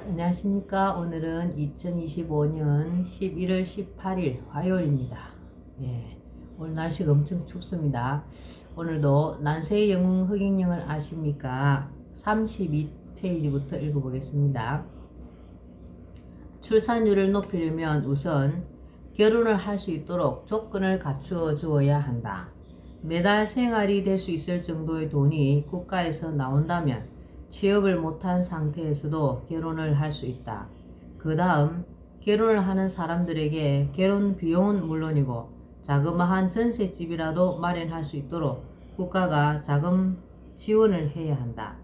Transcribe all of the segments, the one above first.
안녕하십니까. 오늘은 2025년 11월 18일 화요일입니다. 오늘 날씨가 엄청 춥습니다. 오늘도 난세의 영웅 흑행령을 아십니까? 32페이지부터 읽어보겠습니다. 출산율을 높이려면 우선 결혼을 할 수 있도록 조건을 갖추어 주어야 한다. 매달 생활이 될 수 있을 정도의 돈이 국가에서 나온다면 취업을 못한 상태에서도 결혼을 할 수 있다. 그 다음 결혼을 하는 사람들에게 결혼 비용은 물론이고 자그마한 전셋집이라도 마련할 수 있도록 국가가 자금 지원을 해야 한다.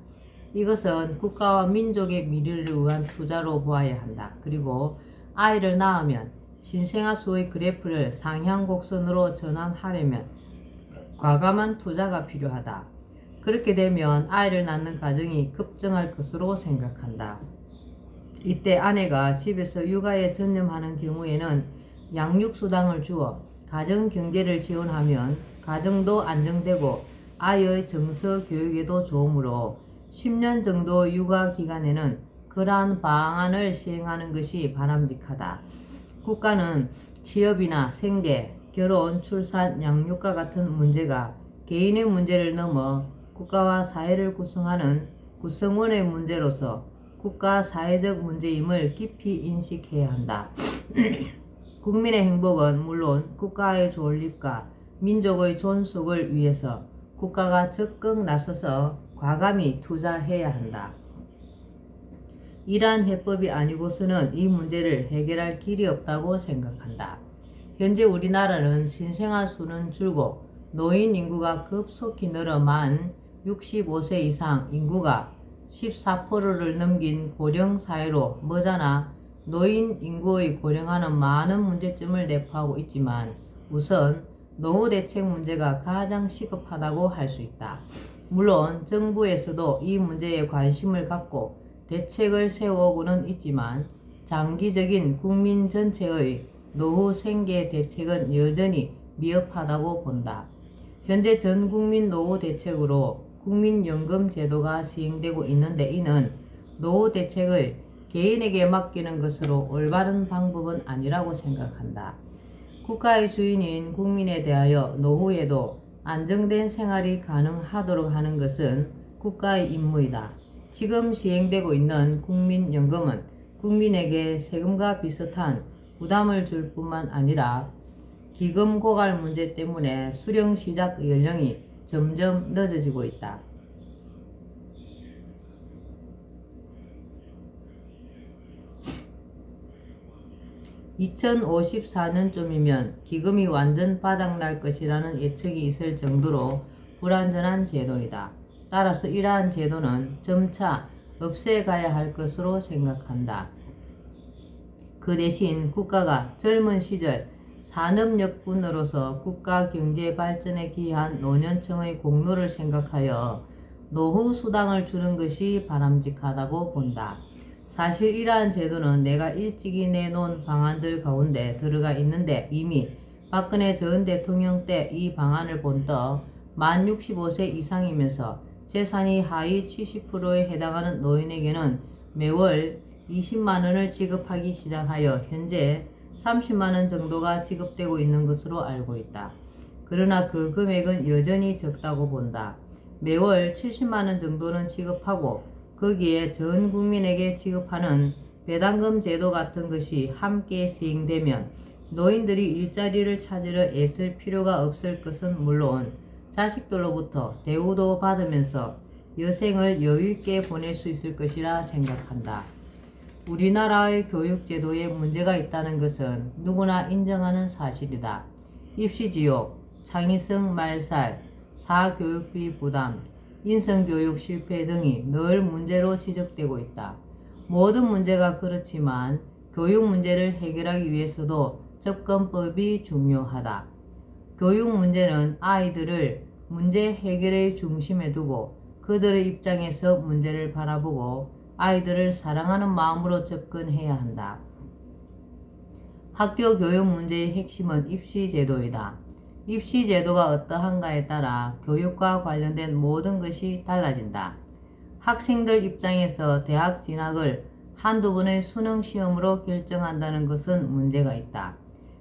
이것은 국가와 민족의 미래를 위한 투자로 보아야 한다. 그리고 아이를 낳으면 신생아 수의 그래프를 상향 곡선으로 전환하려면 과감한 투자가 필요하다. 그렇게 되면 아이를 낳는 가정이 급증할 것으로 생각한다. 이때 아내가 집에서 육아에 전념하는 경우에는 양육수당을 주어 가정 경제를 지원하면 가정도 안정되고 아이의 정서 교육에도 좋으므로 10년 정도 육아 기간에는 그러한 방안을 시행하는 것이 바람직하다. 국가는 취업이나 생계, 결혼, 출산, 양육과 같은 문제가 개인의 문제를 넘어 국가와 사회를 구성하는 구성원의 문제로서 국가 사회적 문제임을 깊이 인식해야 한다. 국민의 행복은 물론 국가의 존립과 민족의 존속을 위해서 국가가 적극 나서서 과감히 투자해야 한다. 이러한 해법이 아니고서는 이 문제를 해결할 길이 없다고 생각한다. 현재 우리나라는 신생아 수는 줄고 노인 인구가 급속히 늘어 만 65세 이상 인구가 14%를 넘긴 고령 사회로 머자나 노인 인구의 고령화는 많은 문제점을 내포하고 있지만 우선 노후 대책 문제가 가장 시급하다고 할 수 있다. 물론 정부에서도 이 문제에 관심을 갖고 대책을 세워오고는 있지만 장기적인 국민 전체의 노후 생계 대책은 여전히 미흡하다고 본다. 현재 전국민 노후 대책으로 국민연금 제도가 시행되고 있는데 이는 노후 대책을 개인에게 맡기는 것으로 올바른 방법은 아니라고 생각한다. 국가의 주인인 국민에 대하여 노후에도 안정된 생활이 가능하도록 하는 것은 국가의 임무이다. 지금 시행되고 있는 국민연금은 국민에게 세금과 비슷한 부담을 줄 뿐만 아니라 기금 고갈 문제 때문에 수령 시작 연령이 점점 늦어지고 있다. (2054년쯤이면) 기금이 완전 바닥날 것이라는 예측이 있을 정도로 불완전한 제도이다. 따라서 이러한 제도는 점차 없애가야 할 것으로 생각한다. 그 대신 국가가 젊은 시절 산업력군으로서 국가 경제 발전에 기여한 노년층의 공로를 생각하여 노후 수당을 주는 것이 바람직하다고 본다. 사실 이러한 제도는 내가 일찍이 내놓은 방안들 가운데 들어가 있는데 이미 박근혜 전 대통령 때 이 방안을 본떠 만 65세 이상이면서 재산이 하위 70%에 해당하는 노인에게는 매월 20만원을 지급하기 시작하여 현재 30만원 정도가 지급되고 있는 것으로 알고 있다. 그러나 그 금액은 여전히 적다고 본다. 매월 70만원 정도는 지급하고 거기에 전 국민에게 지급하는 배당금 제도 같은 것이 함께 시행되면 노인들이 일자리를 찾으려 애쓸 필요가 없을 것은 물론 자식들로부터 대우도 받으면서 여생을 여유있게 보낼 수 있을 것이라 생각한다. 우리나라의 교육제도에 문제가 있다는 것은 누구나 인정하는 사실이다. 입시지옥, 창의성 말살, 사교육비 부담, 인성교육 실패 등이 늘 문제로 지적되고 있다. 모든 문제가 그렇지만 교육 문제를 해결하기 위해서도 접근법이 중요하다. 교육 문제는 아이들을 문제 해결의 중심에 두고 그들의 입장에서 문제를 바라보고 아이들을 사랑하는 마음으로 접근해야 한다. 학교 교육 문제의 핵심은 입시제도이다. 입시제도가 어떠한가에 따라 교육과 관련된 모든 것이 달라진다. 학생들 입장에서 대학 진학을 한두 번의 수능 시험으로 결정한다는 것은 문제가 있다.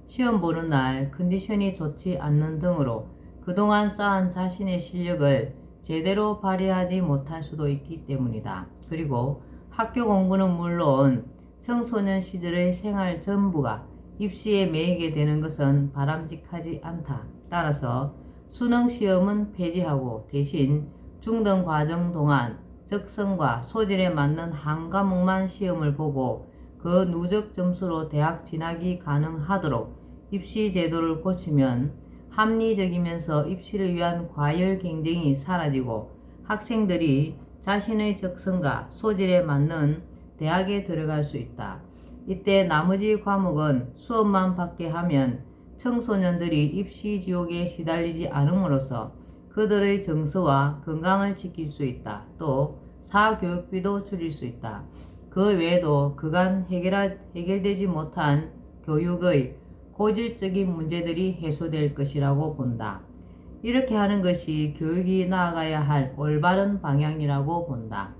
시험 보는 날 컨디션이 좋지 않는 등으로 그동안 쌓은 자신의 실력을 제대로 발휘하지 못할 수도 있기 때문이다. 그리고 학교 공부는 물론 청소년 시절의 생활 전부가 입시에 매이게 되는 것은 바람직하지 않다. 따라서 수능 시험은 폐지하고 대신 중등 과정 동안 적성과 소질에 맞는 한 과목만 시험을 보고 그 누적 점수로 대학 진학이 가능하도록 입시 제도를 고치면 합리적이면서 입시를 위한 과열 경쟁이 사라지고 학생들이 자신의 적성과 소질에 맞는 대학에 들어갈 수 있다. 이때 나머지 과목은 수업만 받게 하면 청소년들이 입시 지옥에 시달리지 않음으로써 그들의 정서와 건강을 지킬 수 있다. 또 사교육비도 줄일 수 있다. 그 외에도 그간 해결되지 못한 교육의 고질적인 문제들이 해소될 것이라고 본다. 이렇게 하는 것이 교육이 나아가야 할 올바른 방향이라고 본다.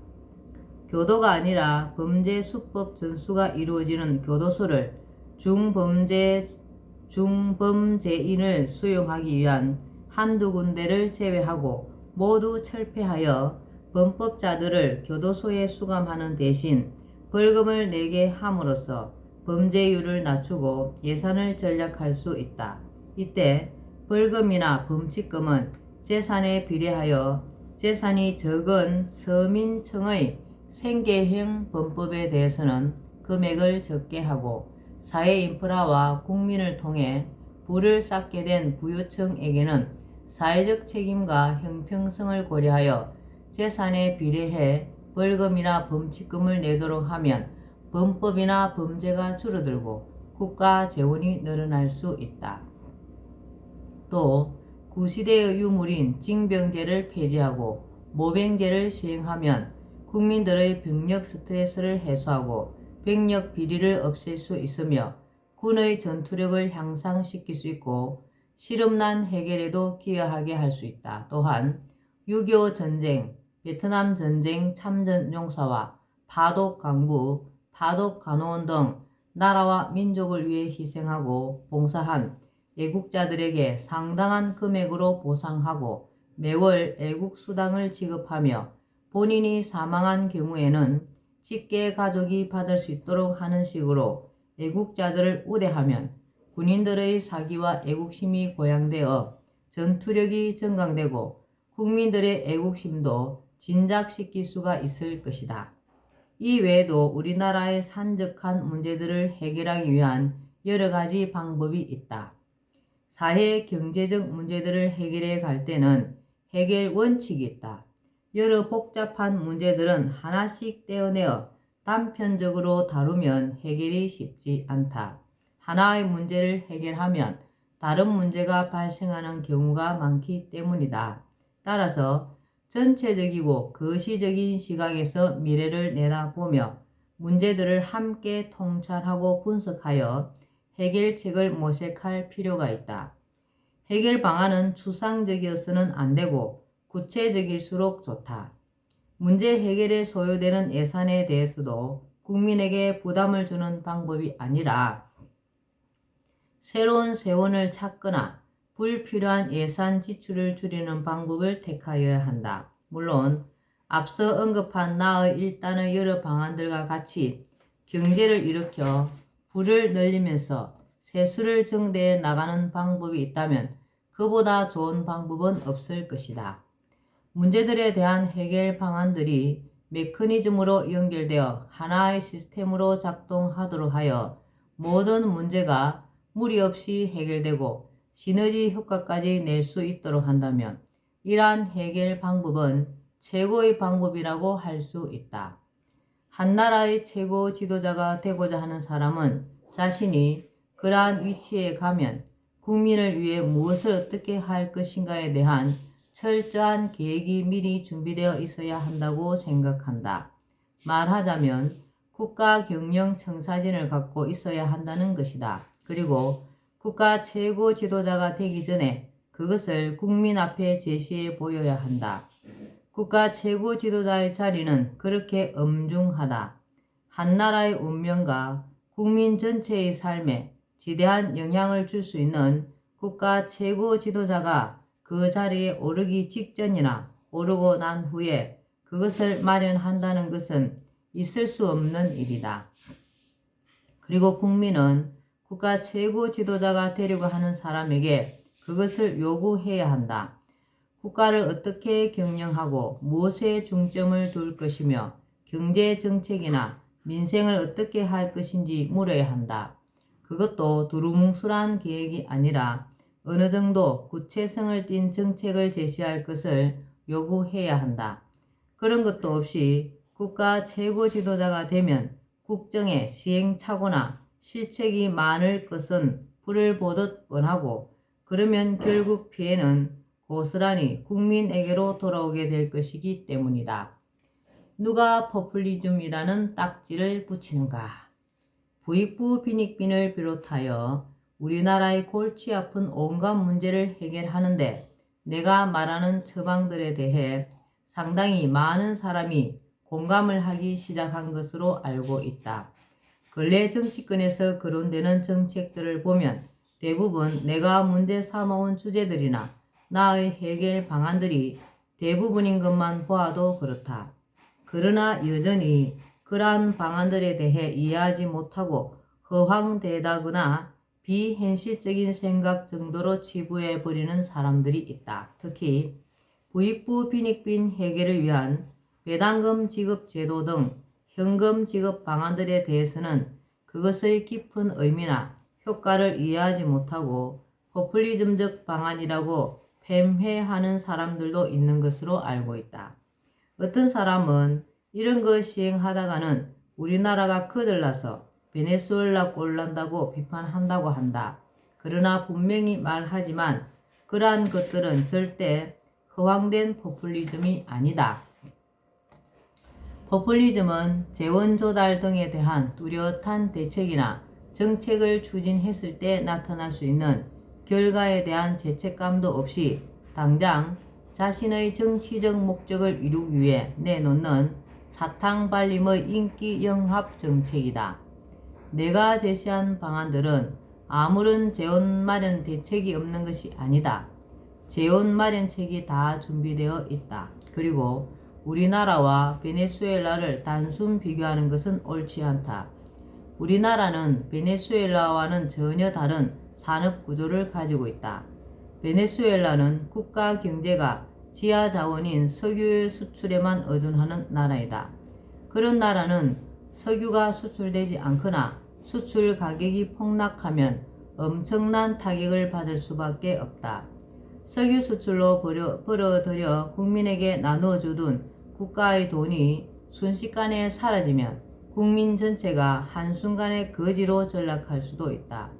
교도가 아니라 범죄 수법 전수가 이루어지는 교도소를 중범죄인을 수용하기 위한 한두 군데를 제외하고 모두 철폐하여 범법자들을 교도소에 수감하는 대신 벌금을 내게 함으로써 범죄율을 낮추고 예산을 절약할 수 있다. 이때 벌금이나 범칙금은 재산에 비례하여 재산이 적은 서민층의 생계형 범법에 대해서는 금액을 적게 하고 사회 인프라와 국민을 통해 부를 쌓게 된 부유층에게는 사회적 책임과 형평성을 고려하여 재산에 비례해 벌금이나 범칙금을 내도록 하면 범법이나 범죄가 줄어들고 국가 재원이 늘어날 수 있다. 또 구시대의 유물인 징병제를 폐지하고 모병제를 시행하면 국민들의 병력 스트레스를 해소하고 병력 비리를 없앨 수 있으며 군의 전투력을 향상시킬 수 있고 실업난 해결에도 기여하게 할 수 있다. 또한 6.25 전쟁, 베트남 전쟁 참전 용사와 파독 강부, 파독 간호원 등 나라와 민족을 위해 희생하고 봉사한 애국자들에게 상당한 금액으로 보상하고 매월 애국수당을 지급하며 본인이 사망한 경우에는 직계 가족이 받을 수 있도록 하는 식으로 애국자들을 우대하면 군인들의 사기와 애국심이 고양되어 전투력이 증강되고 국민들의 애국심도 진작시킬 수가 있을 것이다. 이 외에도 우리나라의 산적한 문제들을 해결하기 위한 여러 가지 방법이 있다. 사회 경제적 문제들을 해결해 갈 때는 해결 원칙이 있다. 여러 복잡한 문제들은 하나씩 떼어내어 단편적으로 다루면 해결이 쉽지 않다. 하나의 문제를 해결하면 다른 문제가 발생하는 경우가 많기 때문이다. 따라서 전체적이고 거시적인 시각에서 미래를 내다보며 문제들을 함께 통찰하고 분석하여 해결책을 모색할 필요가 있다. 해결 방안은 추상적이어서는 안 되고 구체적일수록 좋다. 문제 해결에 소요되는 예산에 대해서도 국민에게 부담을 주는 방법이 아니라 새로운 세원을 찾거나 불필요한 예산 지출을 줄이는 방법을 택하여야 한다. 물론 앞서 언급한 나의 일단의 여러 방안들과 같이 경제를 일으켜 부를 늘리면서 세수를 증대해 나가는 방법이 있다면 그보다 좋은 방법은 없을 것이다. 문제들에 대한 해결 방안들이 메커니즘으로 연결되어 하나의 시스템으로 작동하도록 하여 모든 문제가 무리 없이 해결되고 시너지 효과까지 낼 수 있도록 한다면 이러한 해결 방법은 최고의 방법이라고 할 수 있다. 한 나라의 최고 지도자가 되고자 하는 사람은 자신이 그러한 위치에 가면 국민을 위해 무엇을 어떻게 할 것인가에 대한 철저한 계획이 미리 준비되어 있어야 한다고 생각한다. 말하자면 국가 경영 청사진을 갖고 있어야 한다는 것이다. 그리고 국가 최고 지도자가 되기 전에 그것을 국민 앞에 제시해 보여야 한다. 국가 최고 지도자의 자리는 그렇게 엄중하다. 한 나라의 운명과 국민 전체의 삶에 지대한 영향을 줄 수 있는 국가 최고 지도자가 그 자리에 오르기 직전이나 오르고 난 후에 그것을 마련한다는 것은 있을 수 없는 일이다. 그리고 국민은 국가 최고 지도자가 되려고 하는 사람에게 그것을 요구해야 한다. 국가를 어떻게 경영하고 무엇에 중점을 둘 것이며 경제 정책이나 민생을 어떻게 할 것인지 물어야 한다. 그것도 두루뭉술한 계획이 아니라 어느 정도 구체성을 띤 정책을 제시할 것을 요구해야 한다. 그런 것도 없이 국가 최고 지도자가 되면 국정에 시행착오나 실책이 많을 것은 불을 보듯 뻔하고, 그러면 결국 피해는 고스란히 국민에게로 돌아오게 될 것이기 때문이다. 누가 포퓰리즘이라는 딱지를 붙이는가? 부익부 빈익빈을 비롯하여 우리나라의 골치 아픈 온갖 문제를 해결하는데 내가 말하는 처방들에 대해 상당히 많은 사람이 공감을 하기 시작한 것으로 알고 있다. 근래 정치권에서 거론되는 정책들을 보면 대부분 내가 문제 삼아온 주제들이나 나의 해결 방안들이 대부분인 것만 보아도 그렇다. 그러나 여전히 그러한 방안들에 대해 이해하지 못하고 허황되다거나 비현실적인 생각 정도로 치부해버리는 사람들이 있다. 특히 부익부 빈익빈 해결을 위한 배당금 지급 제도 등 현금 지급 방안들에 대해서는 그것의 깊은 의미나 효과를 이해하지 못하고 포퓰리즘적 방안이라고 폄훼하는 사람들도 있는 것으로 알고 있다. 어떤 사람은 이런 거 시행하다가는 우리나라가 거들나서 베네수엘라 꼴 난다고 비판한다고 한다. 그러나 분명히 말하지만 그러한 것들은 절대 허황된 포퓰리즘이 아니다. 포퓰리즘은 재원 조달 등에 대한 뚜렷한 대책이나 정책을 추진했을 때 나타날 수 있는 결과에 대한 죄책감도 없이 당장 자신의 정치적 목적을 이루기 위해 내놓는 사탕발림의 인기 영합 정책이다. 내가 제시한 방안들은 아무런 재원 마련 대책이 없는 것이 아니다. 재원 마련책이 다 준비되어 있다. 그리고 우리나라와 베네수엘라를 단순 비교하는 것은 옳지 않다. 우리나라는 베네수엘라와는 전혀 다른 산업 구조를 가지고 있다. 베네수엘라는 국가 경제가 지하 자원인 석유 수출에만 의존하는 나라이다. 그런 나라는 석유가 수출되지 않거나 수출 가격이 폭락하면 엄청난 타격을 받을 수밖에 없다. 석유 수출로 벌어들여 국민에게 나누어주던 국가의 돈이 순식간에 사라지면 국민 전체가 한순간에 거지로 전락할 수도 있다.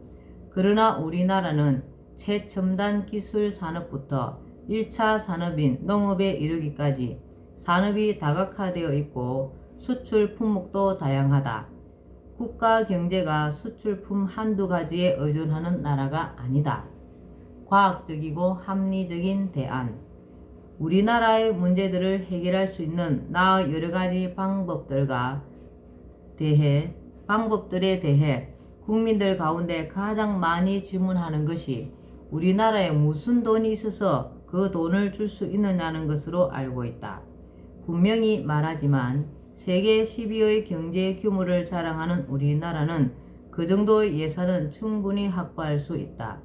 그러나 우리나라는 최첨단 기술 산업부터 1차 산업인 농업에 이르기까지 산업이 다각화되어 있고 수출 품목도 다양하다. 국가 경제가 수출품 한두 가지에 의존하는 나라가 아니다. 과학적이고 합리적인 대안. 우리나라의 문제들을 해결할 수 있는 나의 여러 가지 방법들에 대해 국민들 가운데 가장 많이 질문하는 것이 우리나라에 무슨 돈이 있어서 그 돈을 줄 수 있느냐는 것으로 알고 있다. 분명히 말하지만 세계 10위의 경제 규모를 자랑하는 우리나라는 그 정도의 예산은 충분히 확보할 수 있다.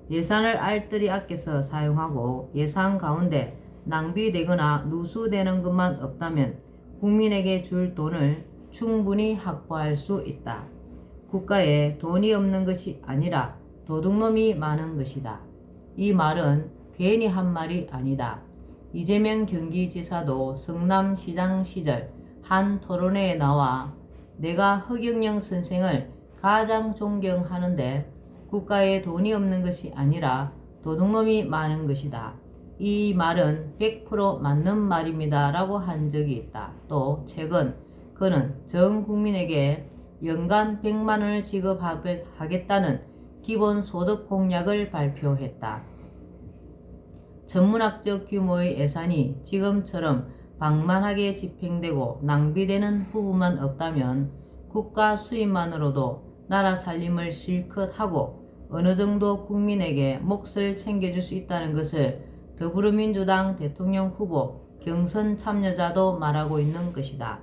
예산을 알뜰히 아껴서 사용하고 예산 가운데 낭비되거나 누수되는 것만 없다면 국민에게 줄 돈을 충분히 확보할 수 있다. 국가에 돈이 없는 것이 아니라 도둑놈이 많은 것이다. 이 말은 괜히 한 말이 아니다. 이재명 경기지사도 성남시장 시절 한 토론회에 나와 내가 허경영 선생을 가장 존경하는데 국가에 돈이 없는 것이 아니라 도둑놈이 많은 것이다. 이 말은 100% 맞는 말입니다 라고 한 적이 있다. 또 최근 그는 전 국민에게 연간 100만 원을 지급하겠다는 기본소득 공약을 발표했다. 천문학적 규모의 예산이 지금처럼 방만하게 집행되고 낭비되는 부분만 없다면 국가 수입만으로도 나라 살림을 실컷 하고 어느 정도 국민에게 몫을 챙겨줄 수 있다는 것을 더불어민주당 대통령 후보 경선 참여자도 말하고 있는 것이다.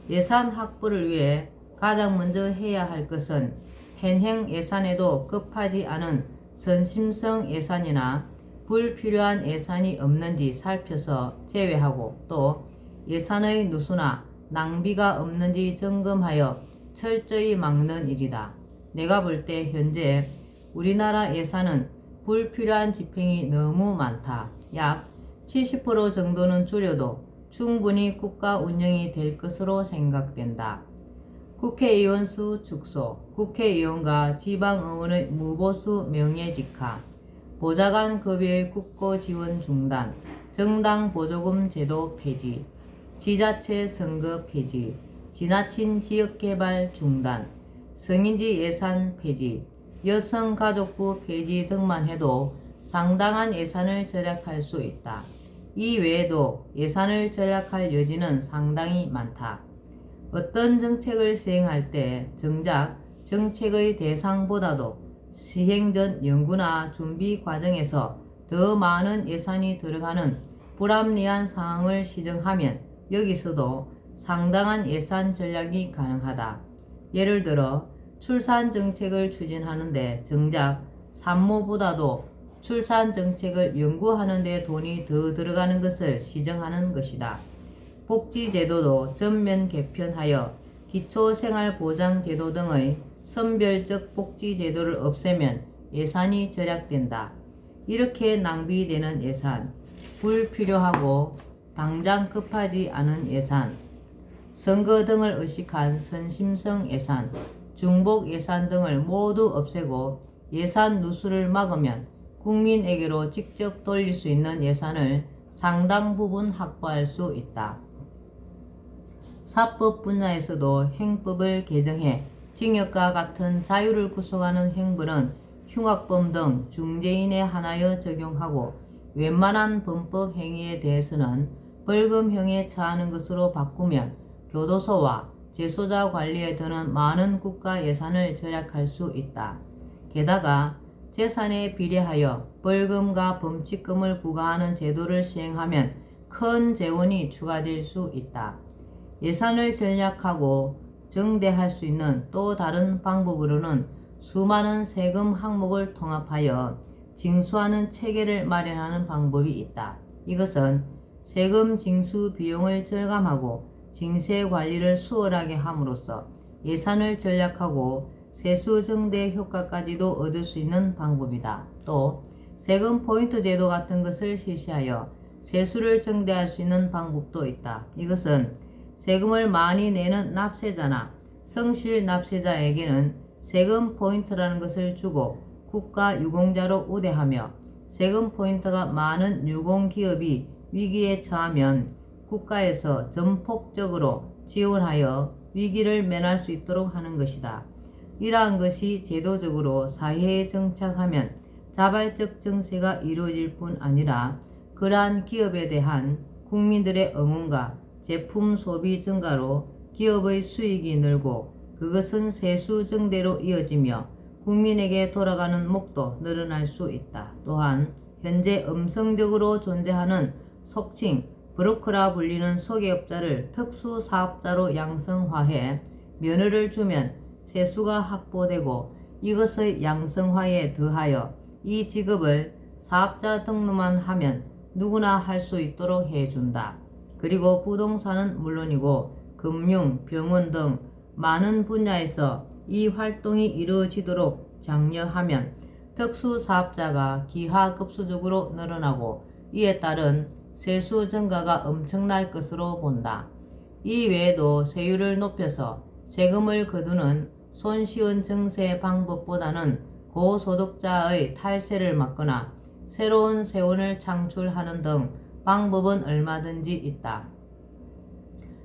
예산 확보를 위해 가장 먼저 해야 할 것은 현행 예산에도 급하지 않은 선심성 예산이나 불필요한 예산이 없는지 살펴서 제외하고 또 예산의 누수나 낭비가 없는지 점검하여 철저히 막는 일이다. 내가 볼 때 현재 우리나라 예산은 불필요한 집행이 너무 많다. 약 70% 정도는 줄여도 충분히 국가 운영이 될 것으로 생각된다. 국회의원 수 축소, 국회의원과 지방의원의 무보수 명예직화, 보좌관 급여의 국고 지원 중단, 정당 보조금 제도 폐지, 지자체 선거 폐지, 지나친 지역개발 중단, 성인지 예산 폐지, 여성가족부 폐지 등만 해도 상당한 예산을 절약할 수 있다. 이 외에도 예산을 절약할 여지는 상당히 많다. 어떤 정책을 시행할 때 정작 정책의 대상보다도 시행 전 연구나 준비 과정에서 더 많은 예산이 들어가는 불합리한 상황을 시정하면 여기서도 상당한 예산 절약이 가능하다. 예를 들어 출산 정책을 추진하는데 정작 산모보다도 출산 정책을 연구하는 데 돈이 더 들어가는 것을 시정하는 것이다. 복지제도도 전면 개편하여 기초생활보장제도 등의 선별적 복지제도를 없애면 예산이 절약된다. 이렇게 낭비되는 예산, 불필요하고 당장 급하지 않은 예산, 선거 등을 의식한 선심성 예산, 중복 예산 등을 모두 없애고 예산 누수를 막으면 국민에게로 직접 돌릴 수 있는 예산을 상당 부분 확보할 수 있다. 사법 분야에서도 행법을 개정해 징역과 같은 자유를 구속하는 행부는 흉악범 등 중죄인에 한하여 적용하고 웬만한 범법 행위에 대해서는 벌금형에 처하는 것으로 바꾸면 교도소와 재소자 관리에 드는 많은 국가 예산을 절약할 수 있다. 게다가 재산에 비례하여 벌금과 범칙금을 부과하는 제도를 시행하면 큰 재원이 추가될 수 있다. 예산을 절약하고 정대할 수 있는 또 다른 방법으로는 수많은 세금 항목을 통합하여 징수하는 체계를 마련하는 방법이 있다. 이것은 세금 징수 비용을 절감하고 징세 관리를 수월하게 함으로써 예산을 절약하고 세수 정대 효과까지도 얻을 수 있는 방법이다. 또 세금 포인트 제도 같은 것을 실시하여 세수를 정대할 수 있는 방법도 있다. 이것은 세금을 많이 내는 납세자나 성실 납세자에게는 세금 포인트라는 것을 주고 국가 유공자로 우대하며 세금 포인트가 많은 유공기업이 위기에 처하면 국가에서 전폭적으로 지원하여 위기를 면할 수 있도록 하는 것이다. 이러한 것이 제도적으로 사회에 정착하면 자발적 정세가 이루어질 뿐 아니라 그러한 기업에 대한 국민들의 응원과 제품 소비 증가로 기업의 수익이 늘고 그것은 세수 증대로 이어지며 국민에게 돌아가는 목도 늘어날 수 있다. 또한 현재 음성적으로 존재하는 속칭 브로커라 불리는 소개업자를 특수사업자로 양성화해 면허를 주면 세수가 확보되고 이것의 양성화에 더하여 이 직업을 사업자 등록만 하면 누구나 할 수 있도록 해준다. 그리고 부동산은 물론이고 금융, 병원 등 많은 분야에서 이 활동이 이루어지도록 장려하면 특수사업자가 기하급수적으로 늘어나고 이에 따른 세수 증가가 엄청날 것으로 본다. 이 외에도 세율을 높여서 세금을 거두는 손쉬운 증세 방법보다는 고소득자의 탈세를 막거나 새로운 세원을 창출하는 등 방법은 얼마든지 있다.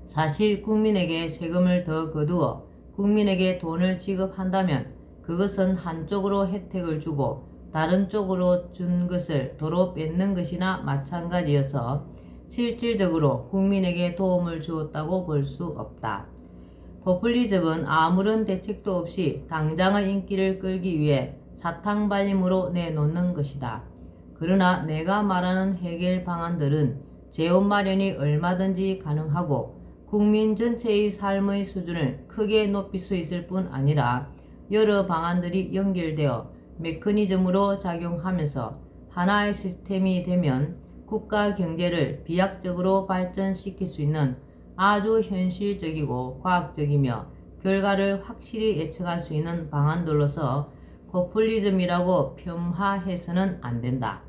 사실 국민에게 세금을 더 거두어 국민에게 돈을 지급한다면 그것은 한쪽으로 혜택을 주고 다른 쪽으로 준 것을 도로 뺏는 것이나 마찬가지여서 실질적으로 국민에게 도움을 주었다고 볼 수 없다. 포퓰리즘은 아무런 대책도 없이 당장의 인기를 끌기 위해 사탕발림으로 내놓는 것이다. 그러나 내가 말하는 해결 방안들은 재원 마련이 얼마든지 가능하고 국민 전체의 삶의 수준을 크게 높일 수 있을 뿐 아니라 여러 방안들이 연결되어 메커니즘으로 작용하면서 하나의 시스템이 되면 국가 경제를 비약적으로 발전시킬 수 있는 아주 현실적이고 과학적이며 결과를 확실히 예측할 수 있는 방안들로서 포퓰리즘이라고 폄하해서는 안 된다.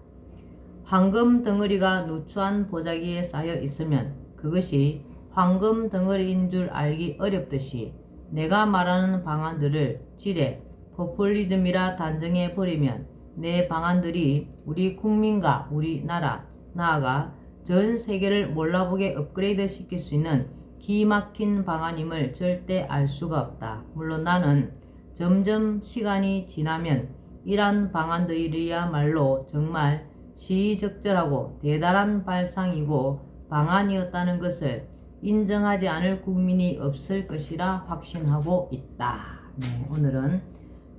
황금 덩어리가 누추한 보자기에 쌓여 있으면 그것이 황금 덩어리인 줄 알기 어렵듯이 내가 말하는 방안들을 지레 포퓰리즘이라 단정해 버리면 내 방안들이 우리 국민과 우리나라, 나아가 전 세계를 몰라보게 업그레이드 시킬 수 있는 기막힌 방안임을 절대 알 수가 없다. 물론 나는 점점 시간이 지나면 이러한 방안들이야말로 정말 시의적절하고 대단한 발상이고 방안이었다는 것을 인정하지 않을 국민이 없을 것이라 확신하고 있다. 네, 오늘은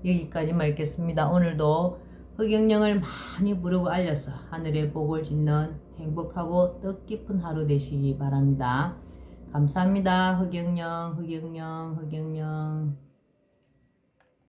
여기까지만 읽겠습니다. 오늘도 흑영령을 많이 부르고 알려서 하늘의 복을 짓는 행복하고 뜻깊은 하루 되시기 바랍니다. 감사합니다. 흑영령, 흑영령, 흑영령.